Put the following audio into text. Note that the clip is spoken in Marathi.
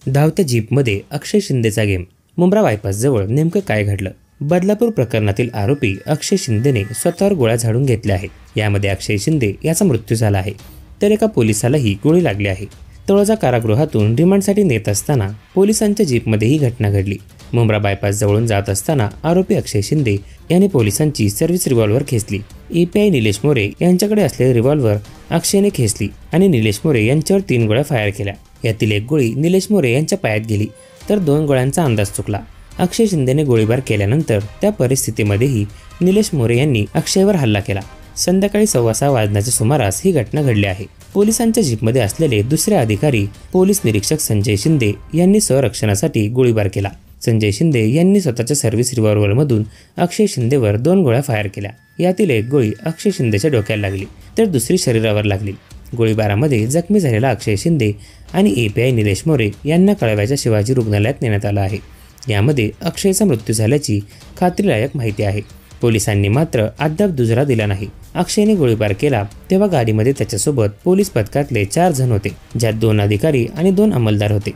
धावत्या जीपमध्ये अक्षय शिंदेचा गेम. मुंब्रा बायपास जवळ नेमकं काय घडलं? बदलापूर प्रकरणातील आरोपी अक्षय शिंदेने स्वतःवर गोळ्या झाडून घेतल्या आहेत. यामध्ये अक्षय शिंदे याचा मृत्यू झाला आहे, तर एका पोलिसालाही गोळी लागली आहे. तळोजा कारागृहातून रिमांडसाठी नेत असताना पोलिसांच्या जीपमध्ये ही घटना घडली. मुंब्रा बायपास जवळून जात असताना आरोपी अक्षय शिंदे यांनी पोलिसांची सर्व्हिस रिव्हॉल्वर खेचली. एपीआय निलेश मोरे यांच्याकडे असलेली रिव्हॉल्वर अक्षयने खेचली आणि निलेश मोरे यांच्यावर 3 गोळ्या फायर केल्या. यातील एक गोळी निलेश मोरे यांच्या पायात गेली, तर 2 गोळ्यांचा अंदाज चुकला. अक्षय शिंदेने गोळीबार केल्यानंतर त्या परिस्थितीमध्येही निलेश मोरे यांनी अक्षयवर हल्ला केला. संध्याकाळी 6:15 वाजण्याच्या सुमारास ही घटना घडली आहे. पोलिसांच्या जीपमध्ये असलेले दुसरे अधिकारी पोलीस निरीक्षक संजय शिंदे यांनी संरक्षणासाठी गोळीबार केला. संजय शिंदे यांनी स्वतःच्या सर्व्हिस रिव्हॉल्वरमधून अक्षय शिंदेवर 2 गोळ्या फायर केल्या. यातील एक गोळी अक्षय शिंदेच्या डोक्याला लागली, तर दुसरी शरीरावर लागली. गोळीबारामध्ये जखमी झालेला अक्षय शिंदे आणि एपीआय निलेश मोरे यांना कळव्याच्या शिवाजी रुग्णालयात नेण्यात आलं आहे. यामध्ये अक्षयचा मृत्यू झाल्याची खात्रीलायक माहिती आहे. पोलिसांनी मात्र अद्याप दुजरा दिला नाही. अक्षयने गोळीबार केला तेव्हा गाडीमध्ये त्याच्यासोबत पोलीस पथकातले 4 जण होते, ज्यात 2 अधिकारी आणि 2 अंमलदार होते.